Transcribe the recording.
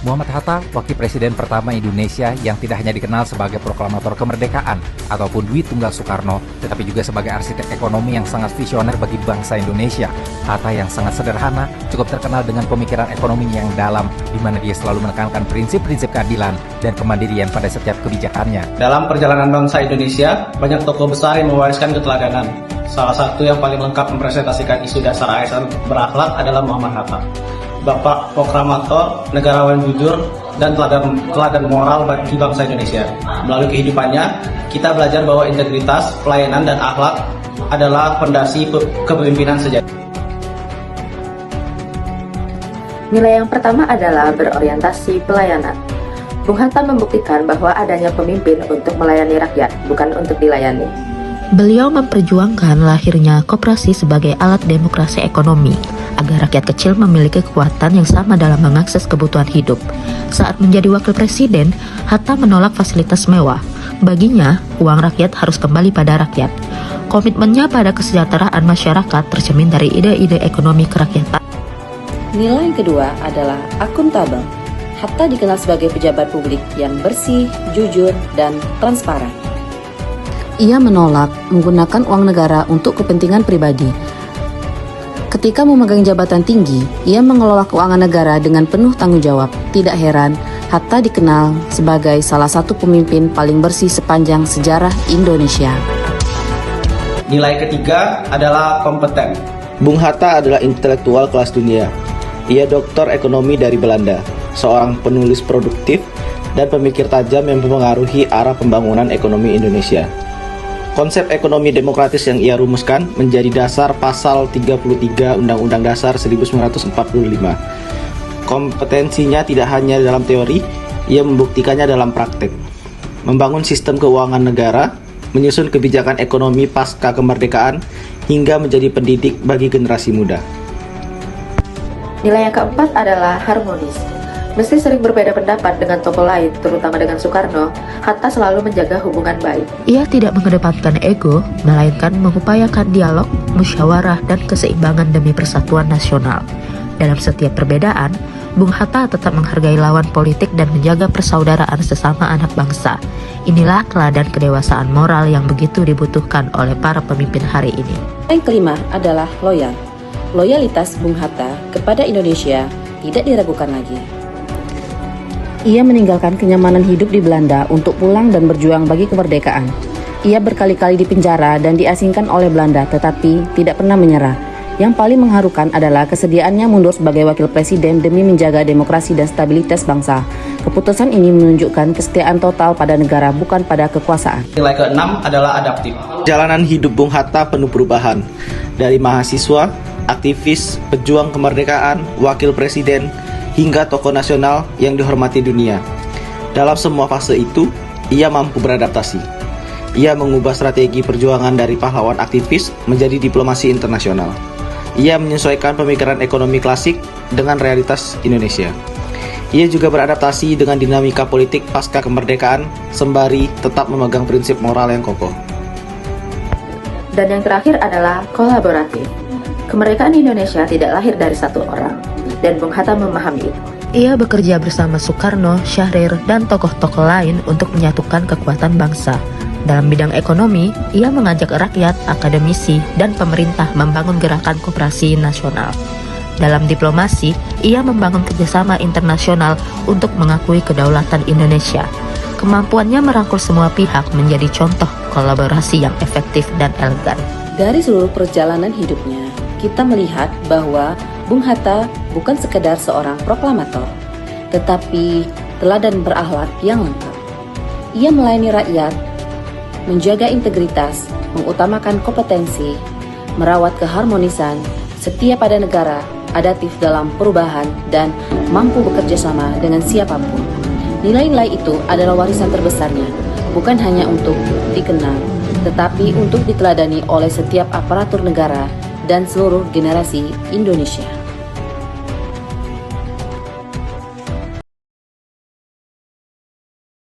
Muhammad Hatta, wakil presiden pertama Indonesia yang tidak hanya dikenal sebagai proklamator kemerdekaan ataupun Dwi Tunggal Soekarno, tetapi juga sebagai arsitek ekonomi yang sangat visioner bagi bangsa Indonesia. Hatta yang sangat sederhana, cukup terkenal dengan pemikiran ekonomi yang dalam, di mana dia selalu menekankan prinsip-prinsip keadilan dan kemandirian pada setiap kebijakannya. Dalam perjalanan bangsa Indonesia, banyak tokoh besar yang mewariskan keteladanan. Salah satu yang paling lengkap mempresentasikan isu dasar ASN berakhlak adalah Muhammad Hatta. Bapak proklamator, negarawan jujur, dan teladan moral bagi bangsa Indonesia. Melalui kehidupannya, kita belajar bahwa integritas, pelayanan, dan akhlak adalah fondasi kepemimpinan sejati. Nilai yang pertama adalah berorientasi pelayanan. Bung Hatta membuktikan bahwa adanya pemimpin untuk melayani rakyat, bukan untuk dilayani. Beliau memperjuangkan lahirnya koperasi sebagai alat demokrasi ekonomi, agar rakyat kecil memiliki kekuatan yang sama dalam mengakses kebutuhan hidup. Saat menjadi wakil presiden, Hatta menolak fasilitas mewah. Baginya, uang rakyat harus kembali pada rakyat. Komitmennya pada kesejahteraan masyarakat tercermin dari ide-ide ekonomi kerakyatan. Nilai yang kedua adalah akuntabel. Hatta dikenal sebagai pejabat publik yang bersih, jujur, dan transparan. Ia menolak menggunakan uang negara untuk kepentingan pribadi. Ketika memegang jabatan tinggi, ia mengelola keuangan negara dengan penuh tanggung jawab. Tidak heran, Hatta dikenal sebagai salah satu pemimpin paling bersih sepanjang sejarah Indonesia. Nilai ketiga adalah kompeten. Bung Hatta adalah intelektual kelas dunia. Ia doktor ekonomi dari Belanda, seorang penulis produktif dan pemikir tajam yang mempengaruhi arah pembangunan ekonomi Indonesia. Konsep ekonomi demokratis yang ia rumuskan menjadi dasar pasal 33 Undang-Undang Dasar 1945. Kompetensinya tidak hanya dalam teori, ia membuktikannya dalam praktek. Membangun sistem keuangan negara, menyusun kebijakan ekonomi pasca kemerdekaan, hingga menjadi pendidik bagi generasi muda. Nilai yang keempat adalah harmonis. Meski sering berbeda pendapat dengan tokoh lain, terutama dengan Soekarno, Hatta selalu menjaga hubungan baik. Ia tidak mengedepankan ego, melainkan mengupayakan dialog, musyawarah, dan keseimbangan demi persatuan nasional. Dalam setiap perbedaan, Bung Hatta tetap menghargai lawan politik dan menjaga persaudaraan sesama anak bangsa. Inilah teladan kedewasaan moral yang begitu dibutuhkan oleh para pemimpin hari ini. Yang kelima adalah loyal. Loyalitas Bung Hatta kepada Indonesia tidak diragukan lagi. Ia meninggalkan kenyamanan hidup di Belanda untuk pulang dan berjuang bagi kemerdekaan. Ia berkali-kali dipenjara dan diasingkan oleh Belanda, tetapi tidak pernah menyerah. Yang paling mengharukan adalah kesediaannya mundur sebagai wakil presiden demi menjaga demokrasi dan stabilitas bangsa. Keputusan ini menunjukkan kesetiaan total pada negara, bukan pada kekuasaan. Nilai keenam adalah adaptif. Jalanan hidup Bung Hatta penuh perubahan. Dari mahasiswa, aktivis, pejuang kemerdekaan, wakil presiden, hingga tokoh nasional yang dihormati dunia. Dalam semua fase itu, ia mampu beradaptasi. Ia mengubah strategi perjuangan dari pahlawan aktivis menjadi diplomasi internasional. Ia menyesuaikan pemikiran ekonomi klasik dengan realitas Indonesia. Ia juga beradaptasi dengan dinamika politik pasca kemerdekaan, sembari tetap memegang prinsip moral yang kokoh. Dan yang terakhir adalah kolaboratif. Kemerdekaan Indonesia tidak lahir dari satu orang, dan Bung Hatta memahami itu. Ia bekerja bersama Soekarno, Syahrir, dan tokoh-tokoh lain untuk menyatukan kekuatan bangsa. Dalam bidang ekonomi, ia mengajak rakyat, akademisi, dan pemerintah membangun gerakan koperasi nasional. Dalam diplomasi, ia membangun kerjasama internasional untuk mengakui kedaulatan Indonesia. Kemampuannya merangkul semua pihak menjadi contoh kolaborasi yang efektif dan elegan. Dari seluruh perjalanan hidupnya, kita melihat bahwa Bung Hatta bukan sekedar seorang proklamator, tetapi teladan berakhlak yang lengkap. Ia melayani rakyat, menjaga integritas, mengutamakan kompetensi, merawat keharmonisan, setia pada negara, adaptif dalam perubahan, dan mampu bekerja sama dengan siapapun. Nilai-nilai itu adalah warisan terbesarnya, bukan hanya untuk dikenal, tetapi untuk diteladani oleh setiap aparatur negara dan seluruh generasi Indonesia.